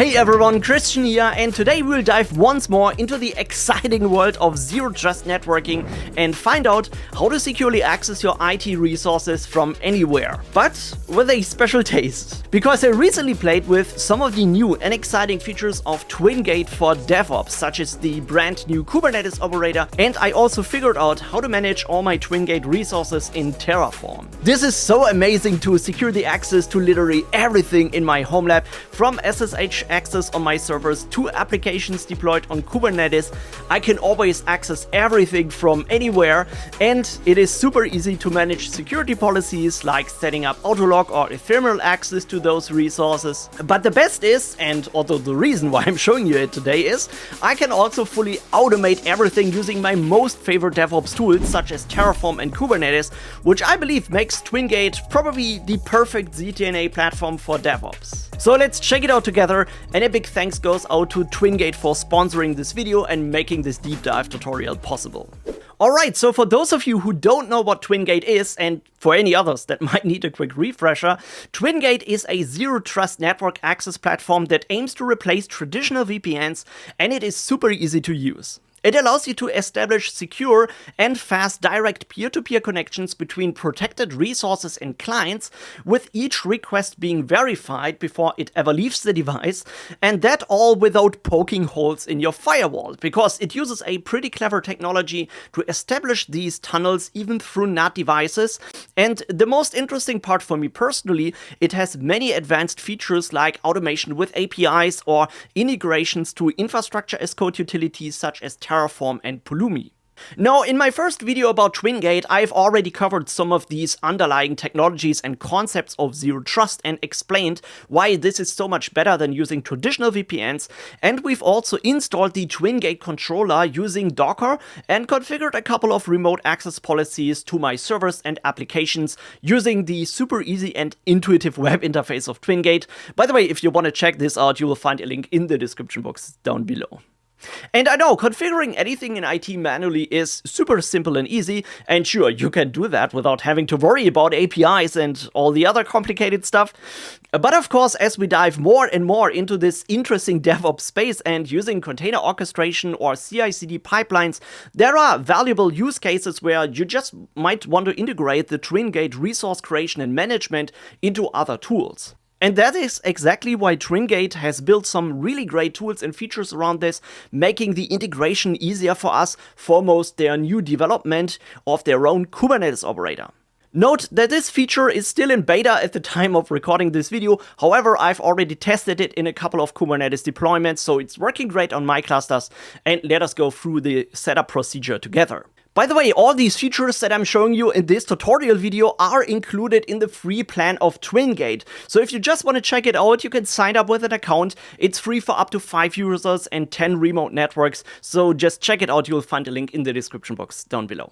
Hey everyone, Christian here, and today we'll dive once more into the exciting world of Zero Trust networking and find out how to securely access your IT resources from anywhere, but with a special taste. Because I recently played with some of the new and exciting features of Twingate for DevOps, such as the brand new Kubernetes Operator, and I also figured out how to manage all my Twingate resources in Terraform. This is so amazing to secure the access to literally everything in my HomeLab, from SSH access on my servers to applications deployed on Kubernetes. I can always access everything from anywhere, and it is super easy to manage security policies like setting up autolog or ephemeral access to those resources. But the best is, and although the reason why I'm showing you it today is, I can also fully automate everything using my most favorite DevOps tools such as Terraform and Kubernetes, which I believe makes Twingate probably the perfect ZTNA platform for DevOps. So let's check it out together, and a big thanks goes out to Twingate for sponsoring this video and making this deep dive tutorial possible. Alright, so for those of you who don't know what Twingate is, and for any others that might need a quick refresher, Twingate is a zero trust network access platform that aims to replace traditional VPNs, and it is super easy to use. It allows you to establish secure and fast direct peer-to-peer connections between protected resources and clients, with each request being verified before it ever leaves the device, and that all without poking holes in your firewall, because it uses a pretty clever technology to establish these tunnels even through NAT devices. And the most interesting part for me personally, it has many advanced features like automation with APIs or integrations to infrastructure as code utilities such as Terraform and Pulumi. Now, in my first video about Twingate, I've already covered some of these underlying technologies and concepts of Zero Trust and explained why this is so much better than using traditional VPNs, and we've also installed the Twingate controller using Docker and configured a couple of remote access policies to my servers and applications using the super easy and intuitive web interface of Twingate. By the way, if you want to check this out, you will find a link in the description box down below. And I know, configuring anything in IT manually is super simple and easy, and sure, you can do that without having to worry about APIs and all the other complicated stuff. But of course, as we dive more and more into this interesting DevOps space and using container orchestration or CI/CD pipelines, there are valuable use cases where you just might want to integrate the Twingate resource creation and management into other tools. And that is exactly why Twingate has built some really great tools and features around this, making the integration easier for us, foremost their new development of their own Kubernetes operator. Note that this feature is still in beta at the time of recording this video. However, I've already tested it in a couple of Kubernetes deployments, so it's working great on my clusters, and let us go through the setup procedure together. By the way, all these features that I'm showing you in this tutorial video are included in the free plan of Twingate. So if you just want to check it out, you can sign up with an account. It's free for up to 5 users and 10 remote networks. So just check it out. You'll find a link in the description box down below.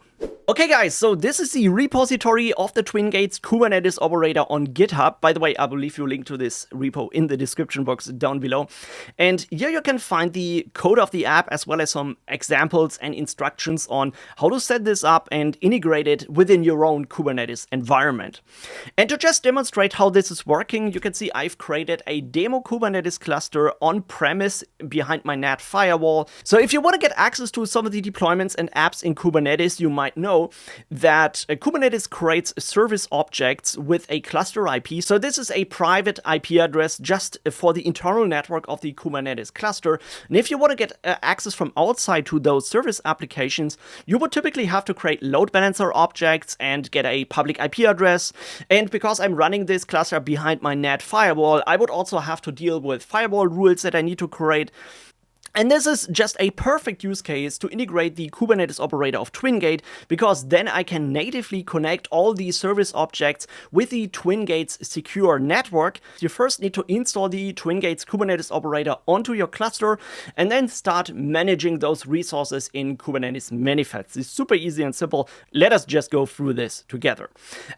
Okay guys, so this is the repository of the Twingate's Kubernetes operator on GitHub. By the way, I will leave you a link to this repo in the description box down below. And here you can find the code of the app as well as some examples and instructions on how to set this up and integrate it within your own Kubernetes environment. And to just demonstrate how this is working, you can see I've created a demo Kubernetes cluster on-premise behind my NAT firewall. So if you want to get access to some of the deployments and apps in Kubernetes, you might know that Kubernetes creates service objects with a cluster IP. So this is a private IP address just for the internal network of the Kubernetes cluster. And if you want to get access from outside to those service applications, you would typically have to create load balancer objects and get a public IP address. And because I'm running this cluster behind my NAT firewall, I would also have to deal with firewall rules that I need to create. And this is just a perfect use case to integrate the Kubernetes operator of Twingate, because then I can natively connect all these service objects with the Twingate's secure network. You first need to install the Twingate's Kubernetes operator onto your cluster and then start managing those resources in Kubernetes manifests. It's super easy and simple. Let us just go through this together.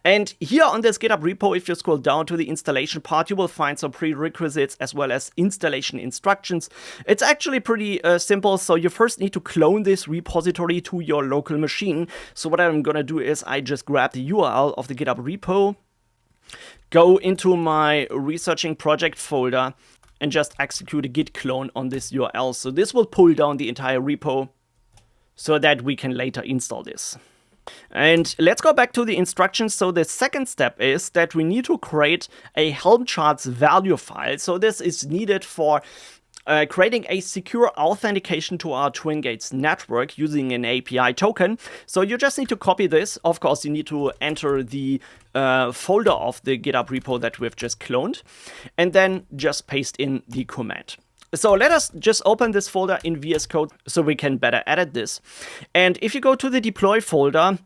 And here on this GitHub repo, if you scroll down to the installation part, you will find some prerequisites as well as installation instructions. It's actually pretty simple. So you first need to clone this repository to your local machine. So what I'm gonna do is I just grab the URL of the GitHub repo, go into my researching project folder, and just execute a git clone on this URL. So this will pull down the entire repo so that we can later install this. And let's go back to the instructions. So the second step is that we need to create a Helm charts value file. So this is needed for creating a secure authentication to our Twingate's network using an API token. So you just need to copy this. Of course, you need to enter the folder of the GitHub repo that we've just cloned, and then just paste in the command. So let us just open this folder in VS Code so we can better edit this. And if you go to the deploy folder,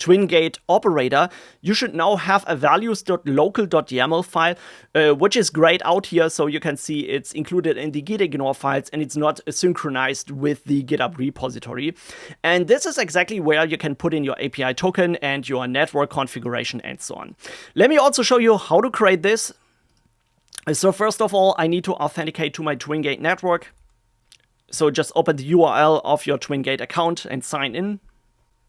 Twingate Operator, you should now have a values.local.yaml file, which is grayed out here, so you can see it's included in the git ignore files and it's not synchronized with the GitHub repository. And this is exactly where you can put in your API token and your network configuration and so on. Let me also show you how to create this. So first of all, I need to authenticate to my Twingate network. So just open the URL of your Twingate account and sign in.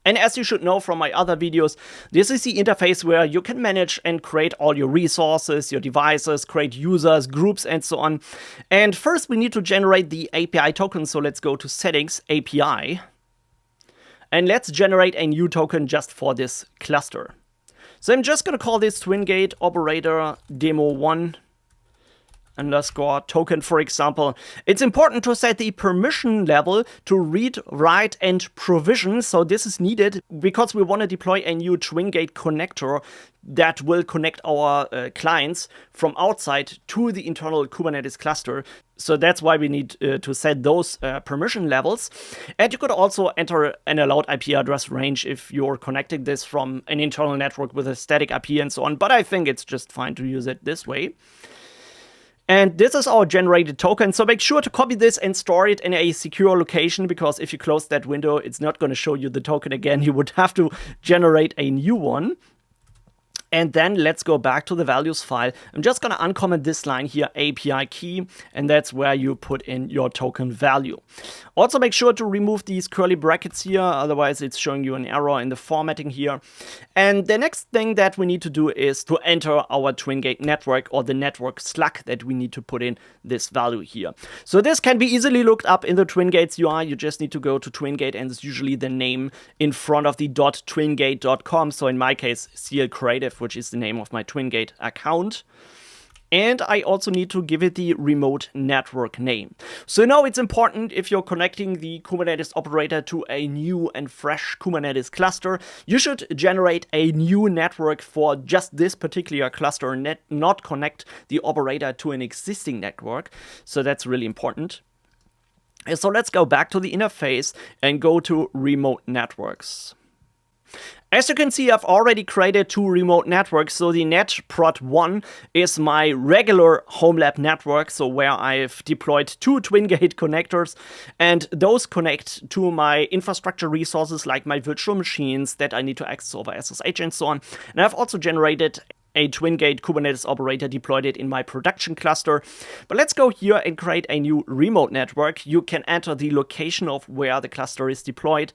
And as you should know from my other videos, this is the interface where you can manage and create all your resources, your devices, create users, groups, and so on. And first we need to generate the API token. So let's go to Settings, API. And let's generate a new token just for this cluster. So I'm just going to call this Twingate Operator Demo 1 underscore token, for example. It's important to set the permission level to read, write, and provision. So this is needed because we want to deploy a new Twingate connector that will connect our clients from outside to the internal Kubernetes cluster. So that's why we need to set those permission levels. And you could also enter an allowed IP address range if you're connecting this from an internal network with a static IP and so on. But I think it's just fine to use it this way. And this is our generated token, so make sure to copy this and store it in a secure location, because if you close that window, it's not going to show you the token again. You would have to generate a new one. And then let's go back to the values file. I'm just going to uncomment this line here, API key, and that's where you put in your token value. Also make sure to remove these curly brackets here, otherwise it's showing you an error in the formatting here. And the next thing that we need to do is to enter our Twingate network, or the network slug that we need to put in this value here. So this can be easily looked up in the Twingate's UI. You just need to go to Twingate, and it's usually the name in front of the .twingate.com. So in my case, CL Creative, which is the name of my Twingate account. And I also need to give it the remote network name. So now it's important, if you're connecting the Kubernetes operator to a new and fresh Kubernetes cluster, you should generate a new network for just this particular cluster and not connect the operator to an existing network. So that's really important. So let's go back to the interface and go to remote networks. As you can see, I've already created two remote networks. So the netprod1 is my regular HomeLab network, so where I've deployed two Twingate connectors, and those connect to my infrastructure resources like my virtual machines that I need to access over SSH and so on. And I've also generated a Twingate Kubernetes operator, deployed it in my production cluster. But let's go here and create a new remote network. You can enter the location of where the cluster is deployed,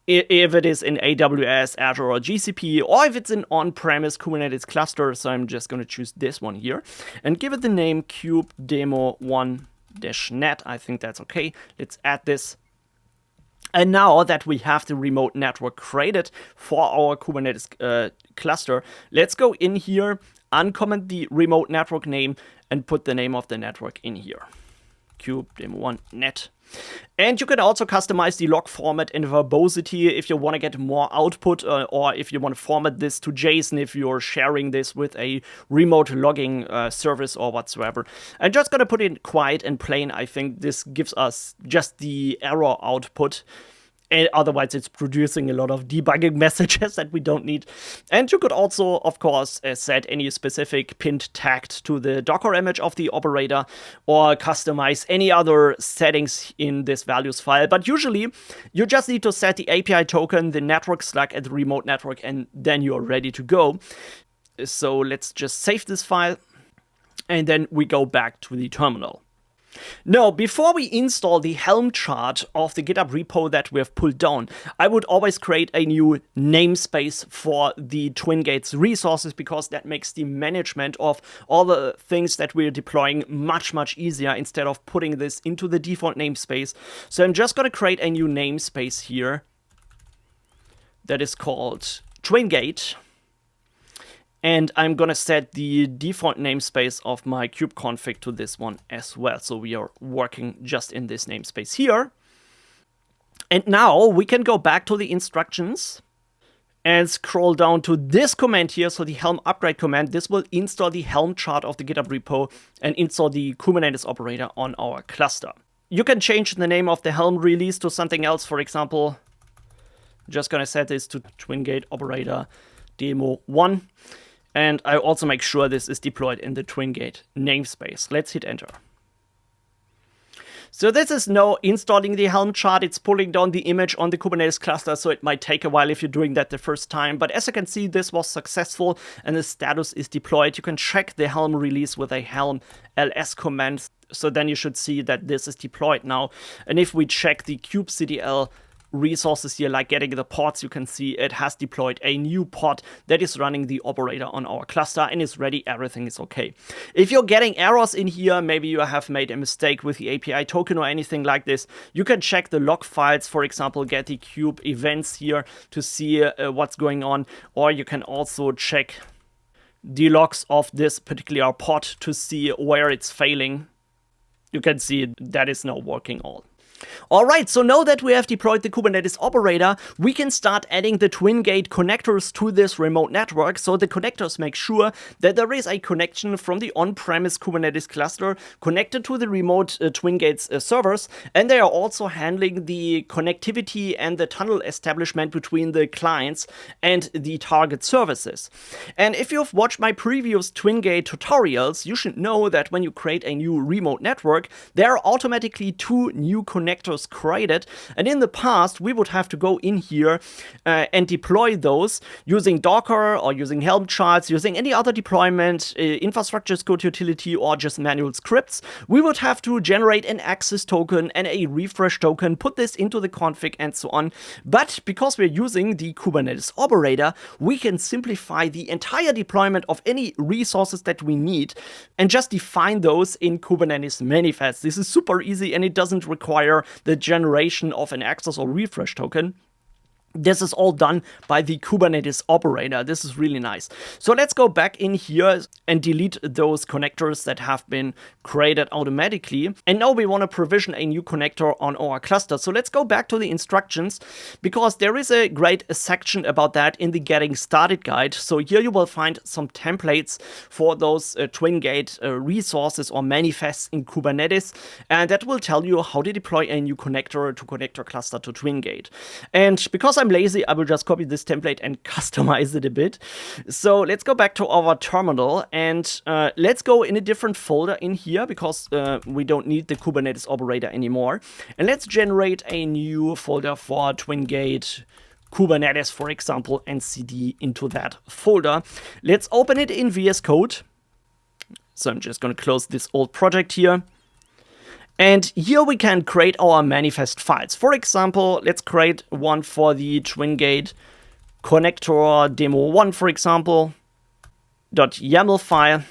if it is in AWS, Azure, or GCP, or if it's an on-premise Kubernetes cluster. So I'm just going to choose this one here and give it the name kubedemo1-net. I think that's okay. Let's add this. And now that we have the remote network created for our Kubernetes cluster, let's go in here, uncomment the remote network name, and put the name of the network in here, kubedemo1-net. And you can also customize the log format and verbosity if you want to get more output, or if you want to format this to JSON if you're sharing this with a remote logging service or whatsoever. I'm just going to put it quiet and plain. I think this gives us just the error output. And otherwise, it's producing a lot of debugging messages that we don't need. And you could also, of course, set any specific pinned tag to the Docker image of the operator, or customize any other settings in this values file. But usually, you just need to set the API token, the network slug, and the remote network, and then you're ready to go. So let's just save this file, and then we go back to the terminal. Now, before we install the Helm chart of the GitHub repo that we have pulled down, I would always create a new namespace for the Twingate's resources, because that makes the management of all the things that we're deploying much, much easier instead of putting this into the default namespace. So I'm just going to create a new namespace here that is called Twingate. And I'm going to set the default namespace of my kubeconfig to this one as well. So we are working just in this namespace here. And now we can go back to the instructions and scroll down to this command here. So the Helm upgrade command, this will install the Helm chart of the GitHub repo and install the Kubernetes operator on our cluster. You can change the name of the Helm release to something else. For example, I'm just going to set this to Twingate Operator Demo 1. And I also make sure this is deployed in the Twingate namespace. Let's hit enter. So this is now installing the Helm chart. It's pulling down the image on the Kubernetes cluster, so it might take a while if you're doing that the first time. But as you can see, this was successful and the status is deployed. You can check the Helm release with a Helm ls command. So then you should see that this is deployed now. And if we check the kubectl resources here, like getting the pods, you can see it has deployed a new pod that is running the operator on our cluster and is ready. Everything is okay. If you're getting errors in here, maybe you have made a mistake with the API token or anything like this, you can check the log files, for example, get the kube events here to see what's going on, or you can also check the logs of this particular pod to see where it's failing. You can see that is now working all. Alright, so now that we have deployed the Kubernetes operator, we can start adding the Twingate connectors to this remote network. So the connectors make sure that there is a connection from the on-premise Kubernetes cluster connected to the remote Twingate's servers, and they are also handling the connectivity and the tunnel establishment between the clients and the target services. And if you've watched my previous Twingate tutorials, you should know that when you create a new remote network, there are automatically two new connectors created, and in the past we would have to go in here and deploy those using Docker or using Helm charts, using any other deployment, infrastructure as code utility, or just manual scripts. We would have to generate an access token and a refresh token, put this into the config and so on. But because we're using the Kubernetes operator, we can simplify the entire deployment of any resources that we need and just define those in Kubernetes manifest. This is super easy and it doesn't require the generation of an access or refresh token. This is all done by the Kubernetes operator. This is really nice. So let's go back in here and delete those connectors that have been created automatically. And now we want to provision a new connector on our cluster. So let's go back to the instructions, because there is a great section about that in the Getting Started guide. So here you will find some templates for those Twingate resources or manifests in Kubernetes. And that will tell you how to deploy a new connector to connect your cluster to Twingate. And because I'm lazy, I will just copy this template and customize it a bit. So let's go back to our terminal and let's go in a different folder in here, because we don't need the Kubernetes operator anymore. And let's generate a new folder for Twingate Kubernetes, for example, and cd into that folder. Let's open it in VS Code. So I'm just going to close this old project here. And here we can create our manifest files. For example, let's create one for the Twingate connector demo 1, for example, .yaml file,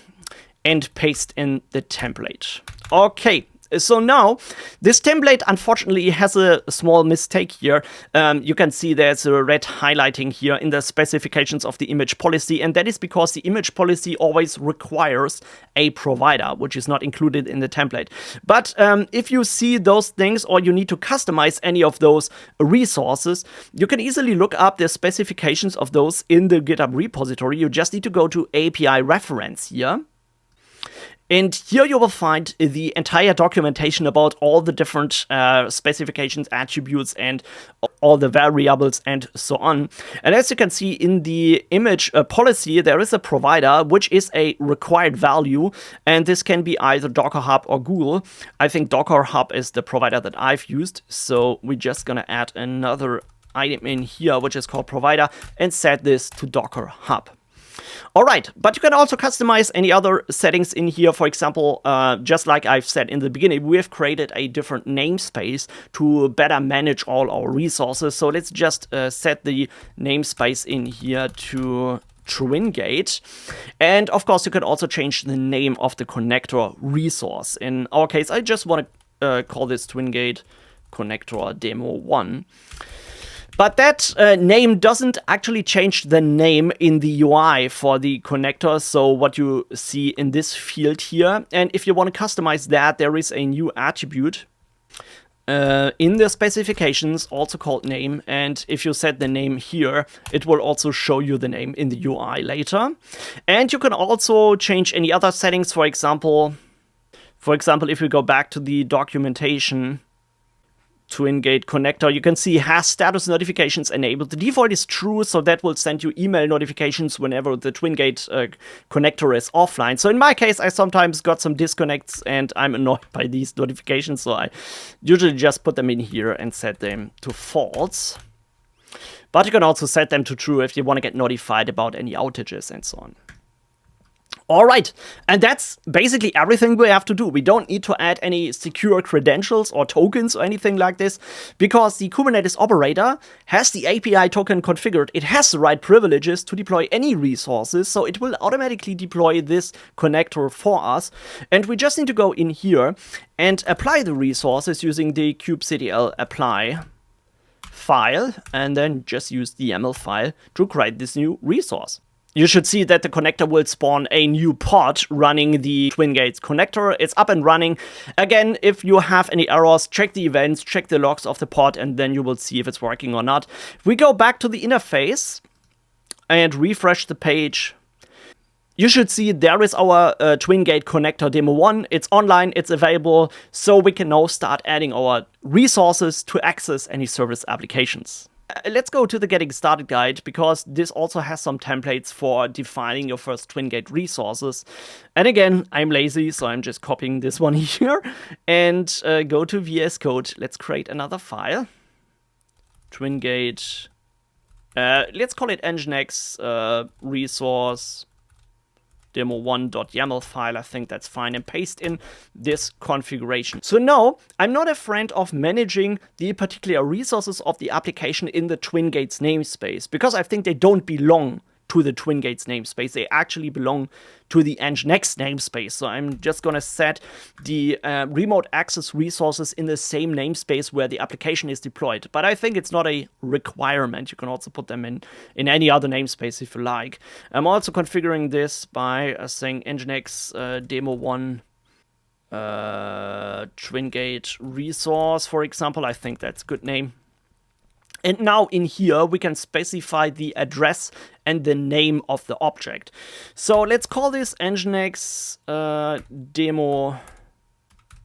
and paste in the template. Okay. So now, this template unfortunately has a small mistake here. You can see there's a red highlighting here in the specifications of the image policy, and that is because the image policy always requires a provider, which is not included in the template. But if you see those things, or you need to customize any of those resources, you can easily look up the specifications of those in the GitHub repository. You just need to go to API reference here. And here you will find the entire documentation about all the different specifications, attributes, and all the variables and so on. And as you can see in the image policy, there is a provider which is a required value, and this can be either Docker Hub or Google. I think Docker Hub is the provider that I've used, so we're just gonna add another item in here which is called provider and set this to Docker Hub. All right, but you can also customize any other settings in here. For example, just like I've said in the beginning, we have created a different namespace to better manage all our resources. So let's just set the namespace in here to Twingate. And of course, you can also change the name of the connector resource. In our case, I just want to call this Twingate connector demo 1. But that name doesn't actually change the name in the UI for the connector, so what you see in this field here. And if you want to customize that, there is a new attribute in the specifications, also called name. And if you set the name here, it will also show you the name in the UI later. And you can also change any other settings. For example, if we go back to the documentation, Twingate connector, you can see has status notifications enabled. The default is true, so that will send you email notifications whenever the Twingate connector is offline. So in my case, I sometimes got some disconnects and I'm annoyed by these notifications, so I usually just put them in here and set them to false. But you can also set them to true if you want to get notified about any outages and so on. All right, and that's basically everything we have to do. We don't need to add any secure credentials or tokens or anything like this, because the Kubernetes operator has the API token configured. It has the right privileges to deploy any resources, so it will automatically deploy this connector for us. And we just need to go in here and apply the resources using the kubectl apply file, and then just use the YAML file to create this new resource. You should see that the connector will spawn a new pod running the Twingate connector. It's up and running. Again, if you have any errors, check the events, check the logs of the pod, and then you will see if it's working or not. If we go back to the interface and refresh the page, you should see there is our Twingate connector demo 1. It's online, it's available, so we can now start adding our resources to access any service applications. Let's go to the Getting Started guide, because this also has some templates for defining your first Twingate resources. And again, I'm lazy, so I'm just copying this one here and go to VS Code. Let's create another file. Twingate, let's call it nginx resource demo1.yaml file. I think that's fine, and paste in this configuration. So now I'm not a friend of managing the particular resources of the application in the Twingate's namespace, because I think they don't belong to the Twingate's namespace. They actually belong to the nginx namespace. So I'm just gonna set the remote access resources in the same namespace where the application is deployed. But I think it's not a requirement. You can also put them in any other namespace if you like. I'm also configuring this by saying nginx demo1 Twingate resource, for example. I think that's a good name. And now in here, we can specify the address and the name of the object. So let's call this nginx demo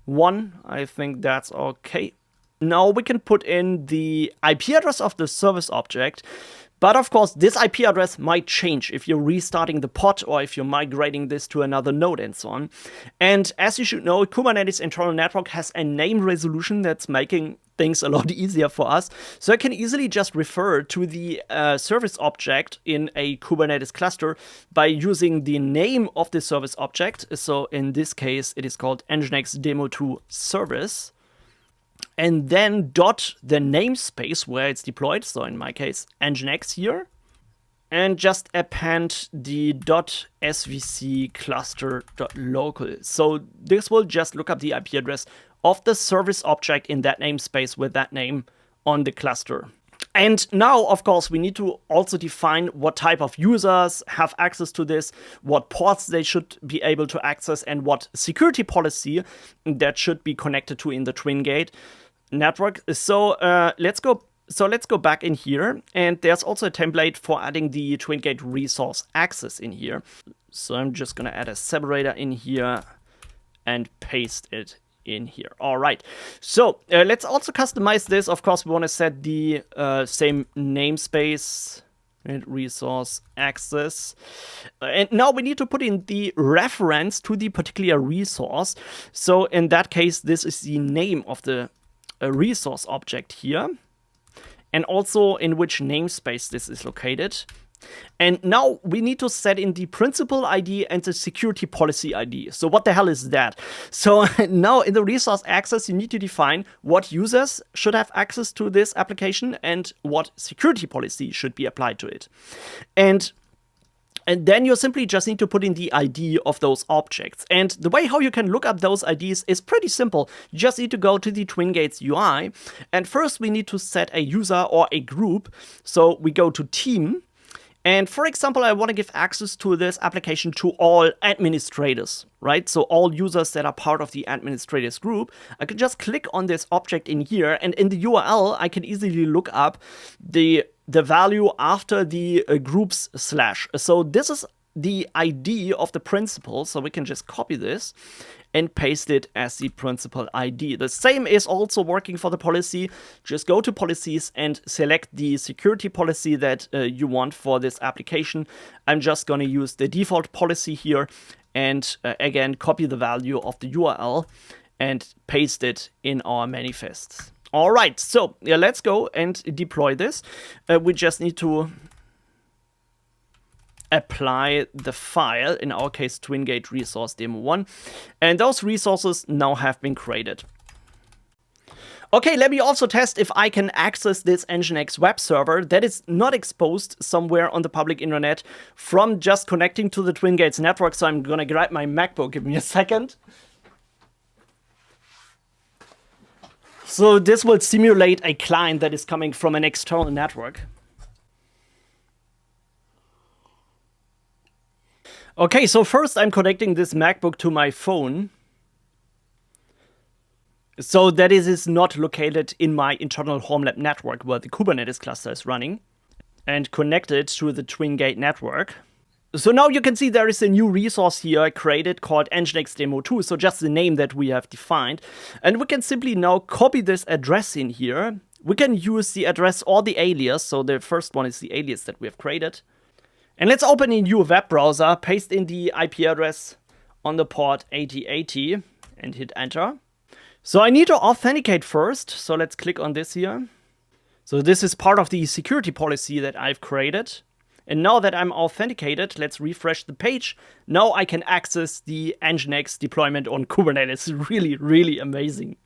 1. I think that's okay. Now we can put in the IP address of the service object. But of course, this IP address might change if you're restarting the pod or if you're migrating this to another node and so on. And as you should know, Kubernetes internal network has a name resolution that's making things a lot easier for us. So I can easily just refer to the service object in a Kubernetes cluster by using the name of the service object. So in this case, it is called nginx demo2 service. And then dot the namespace where it's deployed, so in my case, nginx here, and just append the .svc cluster.local. So this will just look up the IP address of the service object in that namespace with that name on the cluster. And now, of course, we need to also define what type of users have access to this, what ports they should be able to access, and what security policy that should be connected to in the Twingate network. So let's go back in here, and there's also a template for adding the Twingate resource access in here. So I'm just gonna add a separator in here and paste it in here. All right, so let's also customize this. Of course, we want to set the same namespace and resource access, and now we need to put in the reference to the particular resource. So in that case, this is the name of the resource object here, and also in which namespace this is located. And now we need to set in the principal ID and the security policy ID. So what the hell is that? So now in the resource access, you need to define what users should have access to this application and what security policy should be applied to it. And then you simply just need to put in the ID of those objects. And the way how you can look up those IDs is pretty simple. You just need to go to the Twingate's UI. And first we need to set a user or a group. So we go to team. And for example, I want to give access to this application to all administrators, right? So all users that are part of the administrators group. I can just click on this object in here, and in the URL, I can easily look up the value after the groups slash. So this is the ID of the principal. So we can just copy this and paste it as the principal ID. The same is also working for the policy. Just go to policies and select the security policy that you want for this application. I'm just going to use the default policy here and again, copy the value of the URL and paste it in our manifests. All right, so yeah, let's go and deploy this. We just need to apply the file, in our case Twingate resource demo 1, and those resources now have been created. Okay, let me also test if I can access this Nginx web server that is not exposed somewhere on the public internet from just connecting to the Twingate's network. So I'm gonna grab my MacBook, give me a second. So this will simulate a client that is coming from an external network. Okay, so first I'm connecting this MacBook to my phone. So that it is not located in my internal HomeLab network where the Kubernetes cluster is running, and connected to the Twingate network. So now you can see there is a new resource here created called Nginx Demo 2, so just the name that we have defined. And we can simply now copy this address in here. We can use the address or the alias, so the first one is the alias that we have created. And let's open a new web browser, paste in the IP address on the port 8080 and hit enter. So I need to authenticate first, so let's click on this here. So this is part of the security policy that I've created. And now that I'm authenticated, let's refresh the page. Now I can access the Nginx deployment on Kubernetes. Really, really amazing.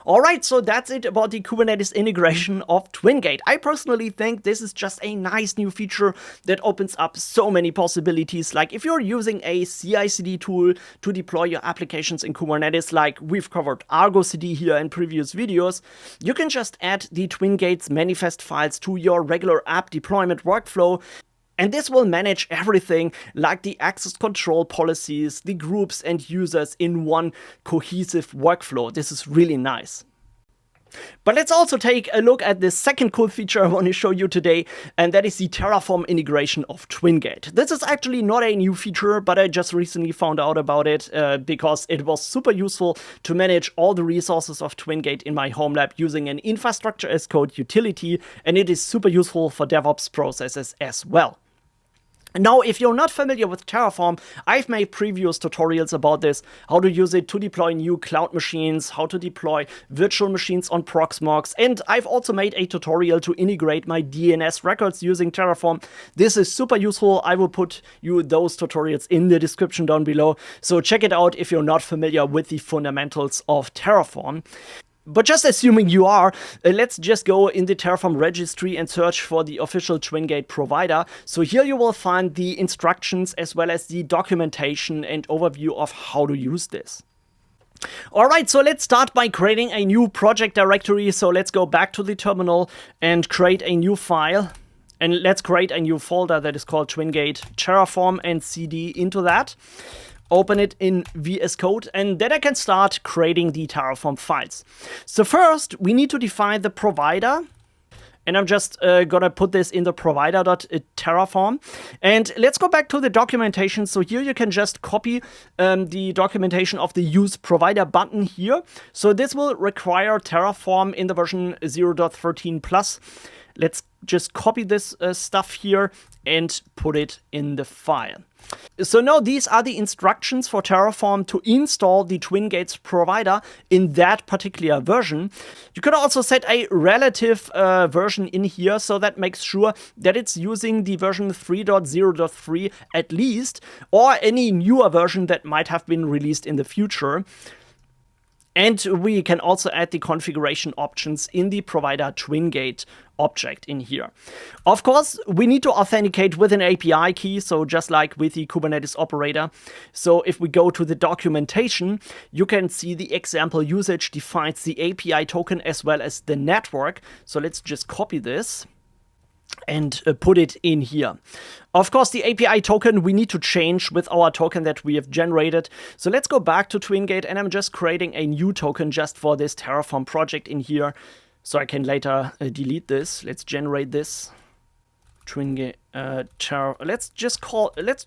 All right, so that's it about the Kubernetes integration of Twingate. I personally think this is just a nice new feature that opens up so many possibilities. Like if you're using a CI/CD tool to deploy your applications in Kubernetes, like we've covered Argo CD here in previous videos, you can just add the Twingate's manifest files to your regular app deployment workflow. And this will manage everything like the access control policies, the groups and users in one cohesive workflow. This is really nice. But let's also take a look at the second cool feature I want to show you today, and that is the Terraform integration of Twingate. This is actually not a new feature, but I just recently found out about it because it was super useful to manage all the resources of Twingate in my HomeLab using an infrastructure as code utility, and it is super useful for DevOps processes as well. Now, if you're not familiar with Terraform, I've made previous tutorials about this, how to use it to deploy new cloud machines, how to deploy virtual machines on Proxmox, and I've also made a tutorial to integrate my DNS records using Terraform. This is super useful. I will put you those tutorials in the description down below, so check it out if you're not familiar with the fundamentals of Terraform. But just assuming you are, let's just go in the Terraform registry and search for the official Twingate provider. So here you will find the instructions as well as the documentation and overview of how to use this. Alright, so let's start by creating a new project directory. So let's go back to the terminal and create a new file. And let's create a new folder that is called Twingate Terraform and cd into that. Open it in VS Code, and then I can start creating the Terraform files. So first, we need to define the provider, and I'm just gonna put this in the provider.terraform. And let's go back to the documentation. So here you can just copy the documentation of the use provider button here. So this will require Terraform in the version 0.13 plus. Let's just copy this stuff here and put it in the file. So now these are the instructions for Terraform to install the Twingate's provider in that particular version. You can also set a relative version in here, so that makes sure that it's using the version 3.0.3 at least, or any newer version that might have been released in the future. And we can also add the configuration options in the provider Twingate object in here. Of course, we need to authenticate with an API key, so just like with the Kubernetes operator. So if we go to the documentation, you can see the example usage defines the API token as well as the network. So let's just copy this and put it in here. Of course, the API token we need to change with our token that we have generated. So let's go back to Twingate, and I'm just creating a new token just for this Terraform project in here, so I can later delete this. Let's generate this Twingate. Let's just call this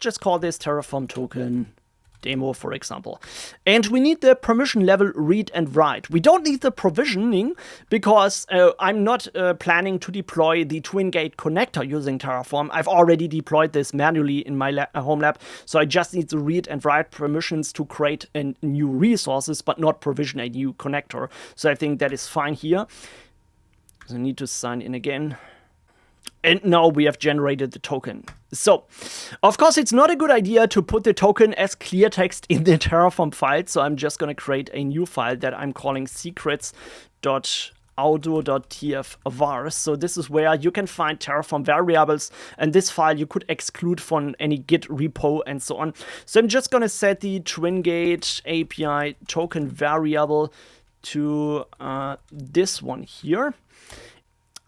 Terraform token demo, for example. And we need the permission level read and write. We don't need the provisioning because I'm not planning to deploy the Twingate connector using Terraform. I've already deployed this manually in my HomeLab, so I just need to read and write permissions to create new resources, but not provision a new connector. So I think that is fine here. So I need to sign in again. And now we have generated the token. So, of course, it's not a good idea to put the token as clear text in the Terraform file. So I'm just going to create a new file that I'm calling secrets.auto.tf-var. So this is where you can find Terraform variables. And this file you could exclude from any Git repo and so on. So I'm just going to set the Twingate API token variable to this one here.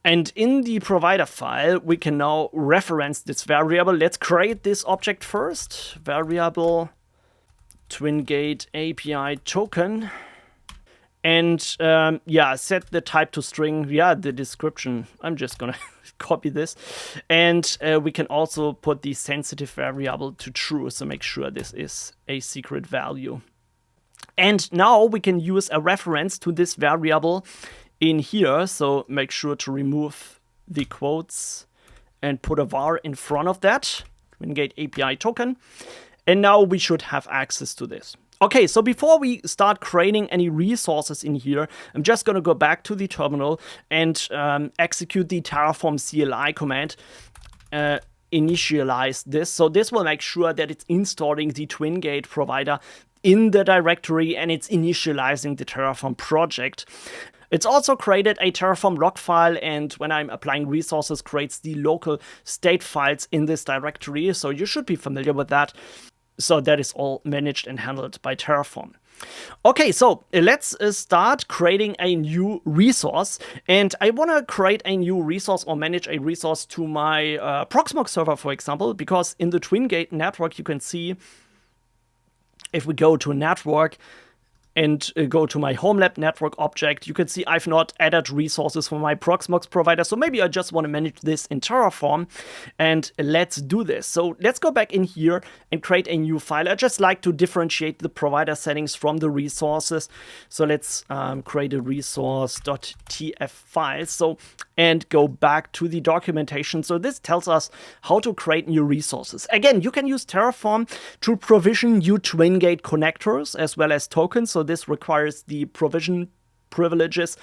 And in the provider file, we can now reference this variable. Let's create this object first. Variable Twingate API token. And set the type to string. Yeah, the description. I'm just going to copy this. And we can also put the sensitive variable to true. So make sure this is a secret value. And now we can use a reference to this variable in here, so make sure to remove the quotes and put a var in front of that, Twingate API token, and now we should have access to this. Okay, so before we start creating any resources in here, I'm just going to go back to the terminal and execute the Terraform CLI command, initialize this. So this will make sure that it's installing the Twingate provider in the directory and it's initializing the Terraform project. It's also created a Terraform log file, and when I'm applying resources, creates the local state files in this directory. So you should be familiar with that. So that is all managed and handled by Terraform. Okay, so let's start creating a new resource. And I want to create a new resource or manage a resource to my Proxmox server, for example, because in the Twingate network, you can see if we go to network, and go to my HomeLab network object, you can see I've not added resources for my Proxmox provider. So maybe I just want to manage this in Terraform, and let's do this. So let's go back in here and create a new file. I just like to differentiate the provider settings from the resources. So let's create a resource.tf file. So and go back to the documentation. So this tells us how to create new resources. Again, you can use Terraform to provision new Twingate connectors as well as tokens. So this requires the provision privileges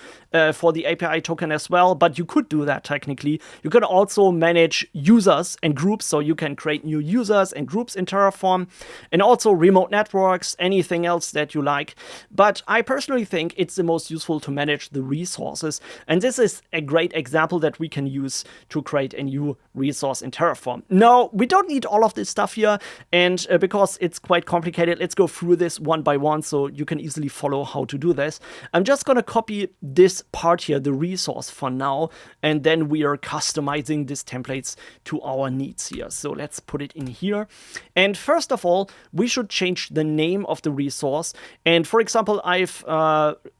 for the API token as well, but you could do that technically. You can also manage users and groups, so you can create new users and groups in Terraform, and also remote networks, anything else that you like. But I personally think it's the most useful to manage the resources, and this is a great example that we can use to create a new resource in Terraform. Now, we don't need all of this stuff here, and because it's quite complicated, let's go through this one by one so you can easily follow how to do this. I'm just going to copy this part here, the resource, for now, and then we are customizing these templates to our needs here. So let's put it in here. And first of all, we should change the name of the resource. And for example, my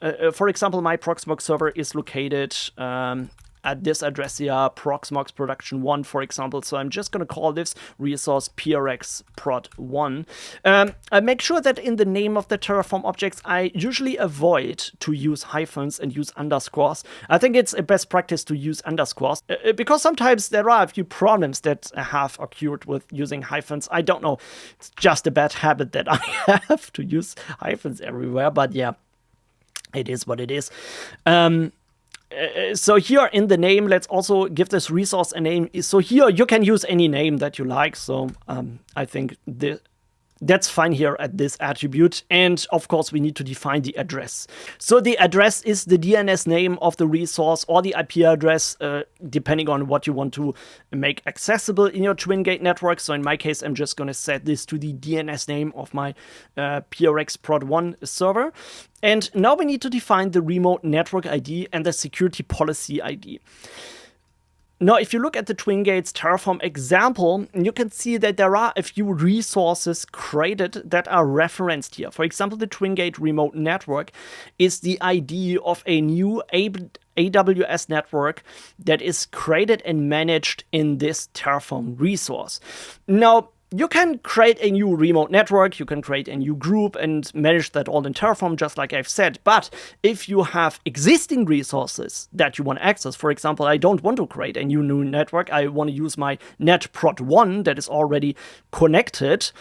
Proxmox server is located at this address here, proxmox production 1, for example. So I'm just going to call this resource prx prod 1. I make sure that in the name of the Terraform objects, I usually avoid to use hyphens and use underscores. I think it's a best practice to use underscores because sometimes there are a few problems that have occurred with using hyphens. I don't know. It's just a bad habit that I have to use hyphens everywhere. But yeah, it is what it is. So here in the name, let's also give this resource a name. So here you can use any name that you like. So I think that's fine here at this attribute. And of course, we need to define the address. So the address is the DNS name of the resource or the IP address, depending on what you want to make accessible in your Twingate network. So in my case, I'm just going to set this to the DNS name of my PRX prod 1 server. And now we need to define the remote network ID and the security policy ID. Now, if you look at the Twingate's Terraform example, you can see that there are a few resources created that are referenced here. For example, the Twingate remote network is the ID of a new AWS network that is created and managed in this Terraform resource. Now, you can create a new remote network, you can create a new group and manage that all in Terraform, just like I've said. But if you have existing resources that you want to access, for example, I don't want to create a new network, I want to use my net prod 1 that is already connected,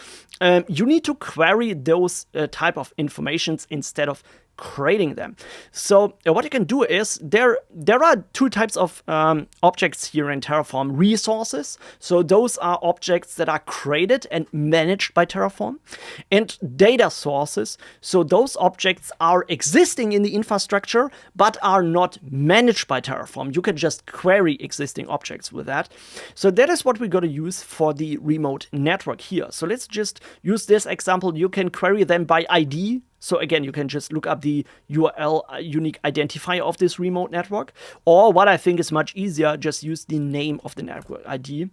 you need to query those type of informations instead of creating them. So what you can do is there are two types of objects here in Terraform. Resources, so those are objects that are created and managed by Terraform, and data sources, so those objects are existing in the infrastructure but are not managed by Terraform. You can just query existing objects with that. So that is what we're going to use for the remote network here. So let's just use this example. You can query them by ID. So again, you can just look up the URL unique identifier of this remote network. Or what I think is much easier, just use the name of the network ID.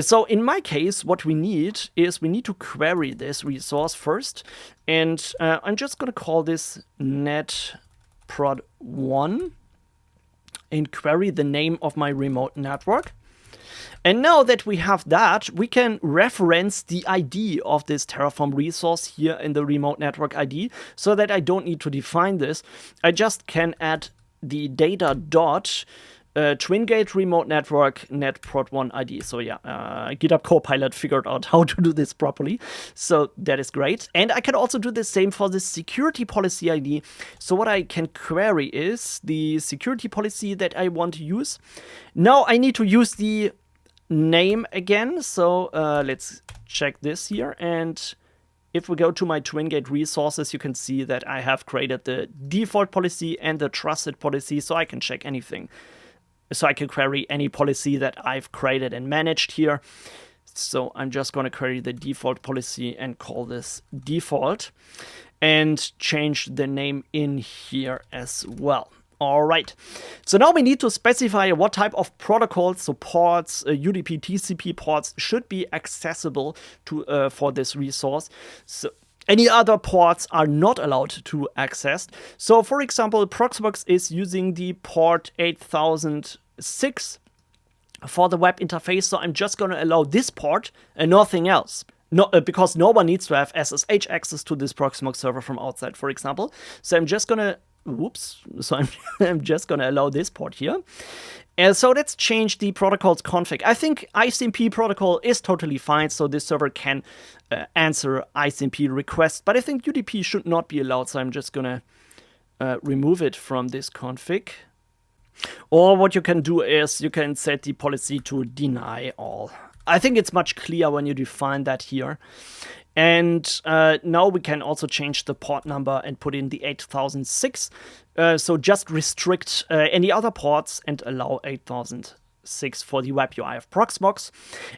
So in my case, what we need is we need to query this resource first. And I'm just going to call this net prod 1 and query the name of my remote network. And now that we have that, we can reference the ID of this Terraform resource here in the remote network ID, so that I don't need to define this. I just can add the data dot Twingate remote network net prod 1 ID. So yeah, GitHub Copilot figured out how to do this properly. So that is great. And I can also do the same for the security policy ID. So what I can query is the security policy that I want to use. Now I need to use the name again. So let's check this here. And if we go to my Twingate resources, you can see that I have created the default policy and the trusted policy. So I can check anything. So I can query any policy that I've created and managed here. So I'm just going to query the default policy and call this default and change the name in here as well. All right, so now we need to specify what type of protocols, so ports, UDP, TCP ports should be accessible to for this resource. So any other ports are not allowed to access. So for example, Proxmox is using the port 8006 for the web interface. So I'm just going to allow this port and nothing else. No, because no one needs to have SSH access to this Proxmox server from outside, for example. So I'm just going to I'm just going to allow this port here. And so let's change the protocol's config. I think ICMP protocol is totally fine, so this server can answer ICMP requests, but I think UDP should not be allowed, so I'm just going to remove it from this config. Or what you can do is you can set the policy to deny all. I think it's much clearer when you define that here. And now we can also change the port number and put in the 8006. So just restrict any other ports and allow 8006 for the web UI of Proxmox.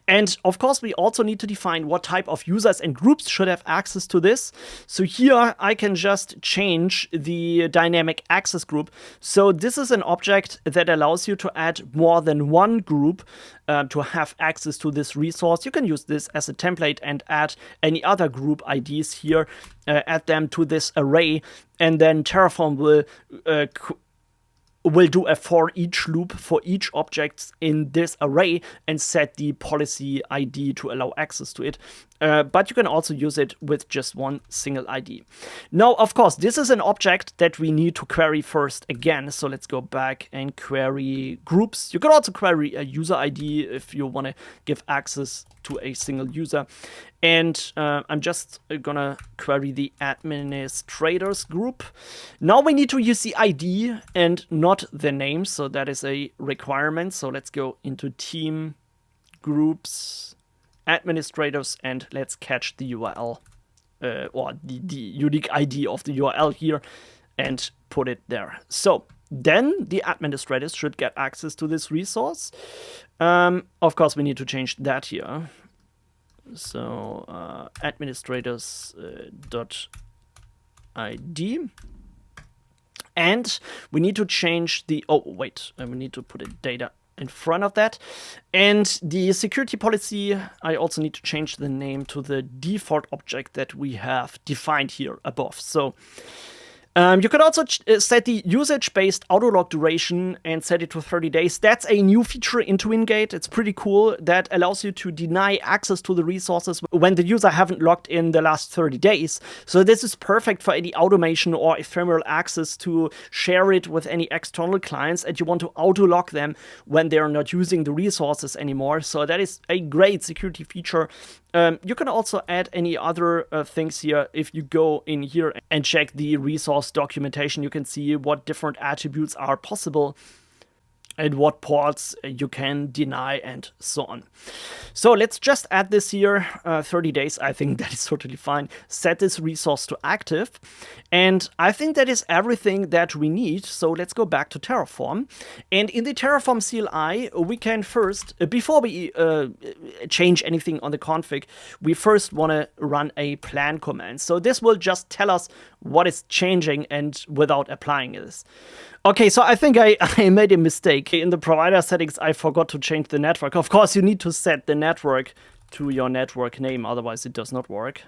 And of course, we also need to define what type of users and groups should have access to this. So here I can just change the dynamic access group. So this is an object that allows you to add more than one group to have access to this resource. You can use this as a template and add any other group IDs here, add them to this array, and then Terraform will do a for each loop for each object in this array and set the policy ID to allow access to it. But you can also use it with just one single ID. Now, of course, this is an object that we need to query first again. So let's go back and query groups. You can also query a user ID if you want to give access to a single user. And I'm just gonna query the administrators group. Now we need to use the ID and not the name. So that is a requirement. So let's go into team, groups, administrators, and let's catch the URL or the unique ID of the URL here and put it there. So then the administrators should get access to this resource. Of course, we need to change that here. So administrators dot ID. And we need to change the, we need to put a data in front of that. And the security policy, I also need to change the name to the default object that we have defined here above. So you can also set the usage-based autolog duration and set it to 30 days. That's a new feature in Twingate. It's pretty cool. That allows you to deny access to the resources when the user haven't logged in the last 30 days. So this is perfect for any automation or ephemeral access to share it with any external clients, and you want to autolog them when they're not using the resources anymore. So that is a great security feature. You can also add any other things here. If you go in here and check the resource documentation, you can see what different attributes are possible and what ports you can deny and so on. So let's just add this here, 30 days. I think that is totally fine. Set this resource to active. And I think that is everything that we need. So let's go back to Terraform. And in the Terraform CLI, we can first, before we change anything on the config, we first want to run a plan command. So this will just tell us what is changing and without applying this. Okay, so I think I made a mistake. In the provider settings, I forgot to change the network. Of course, you need to set the network to your network name, otherwise it does not work.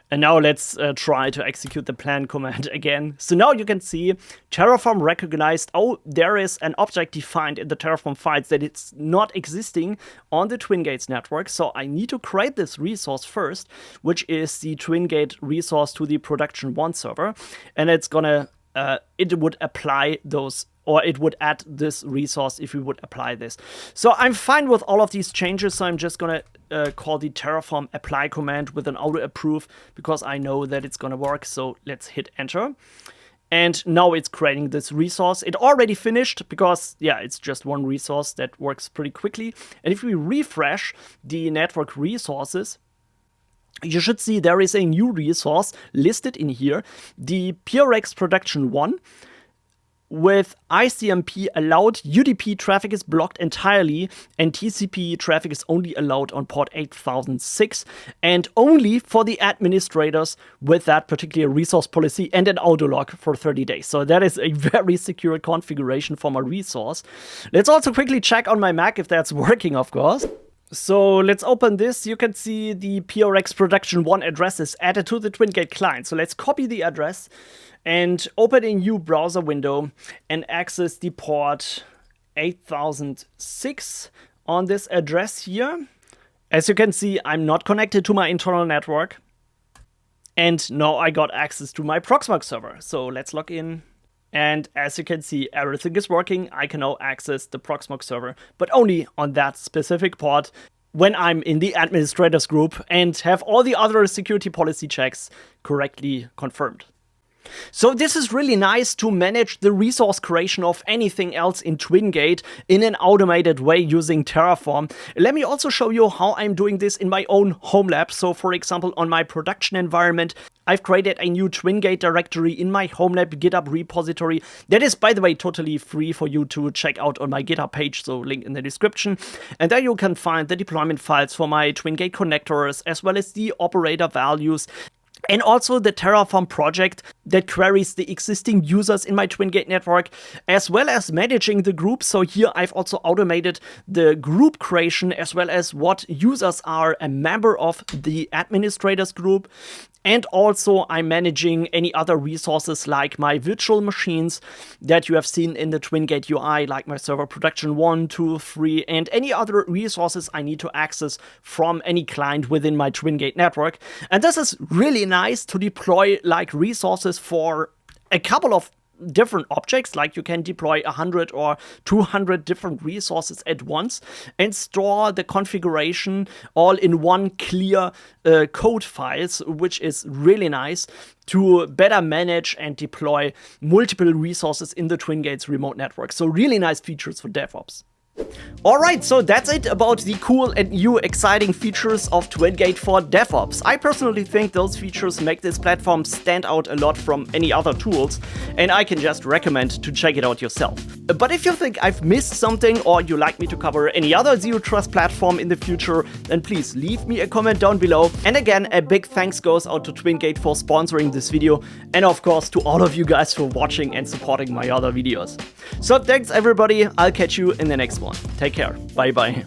And now let's try to execute the plan command again. So now you can see Terraform recognized, oh, there is an object defined in the Terraform files that it's not existing on the Twingate's network. So I need to create this resource first, which is the Twingate resource to the production 1 server. And it's gonna it would apply those, or it would add this resource if we would apply this. So I'm fine with all of these changes. So I'm just gonna call the Terraform apply command with an auto approve because I know that it's gonna work. So let's hit enter. And now it's creating this resource. It already finished because, yeah, it's just one resource that works pretty quickly. And if we refresh the network resources, you should see there is a new resource listed in here, the PRX Production 1 with ICMP allowed, UDP traffic is blocked entirely, and TCP traffic is only allowed on port 8006 and only for the administrators with that particular resource policy and an autolog for 30 days. So that is a very secure configuration for my resource. Let's also quickly check on my Mac if that's working, of course. So let's open this. You can see the PRX Production 1 address is added to the Twingate client. So let's copy the address and open a new browser window and access the port 8006 on this address here. As you can see, I'm not connected to my internal network. And now I got access to my Proxmox server. So let's log in. And as you can see, everything is working. I can now access the Proxmox server, but only on that specific port when I'm in the administrators group and have all the other security policy checks correctly confirmed. So this is really nice to manage the resource creation of anything else in Twingate in an automated way using Terraform. Let me also show you how I'm doing this in my own HomeLab. So for example, on my production environment, I've created a new Twingate directory in my HomeLab GitHub repository. That is, by the way, totally free for you to check out on my GitHub page, so link in the description. And there you can find the deployment files for my Twingate connectors, as well as the operator values, and also the Terraform project that queries the existing users in my Twingate network, as well as managing the group. So here I've also automated the group creation, as well as what users are a member of the administrators group. And also I'm managing any other resources like my virtual machines that you have seen in the Twingate UI, like my server production 1, 2, 3, and any other resources I need to access from any client within my Twingate network. And this is really nice to deploy like resources for a couple of different objects, like you can deploy 100 or 200 different resources at once and store the configuration all in one clear code files, which is really nice to better manage and deploy multiple resources in the Twingate's remote network. So really nice features for DevOps. Alright, so that's it about the cool and new exciting features of Twingate for DevOps. I personally think those features make this platform stand out a lot from any other tools, and I can just recommend to check it out yourself. But if you think I've missed something or you like me to cover any other Zero Trust platform in the future, then please leave me a comment down below. And again, a big thanks goes out to Twingate for sponsoring this video, and of course to all of you guys for watching and supporting my other videos. So thanks everybody, I'll catch you in the next one. Take care, bye bye.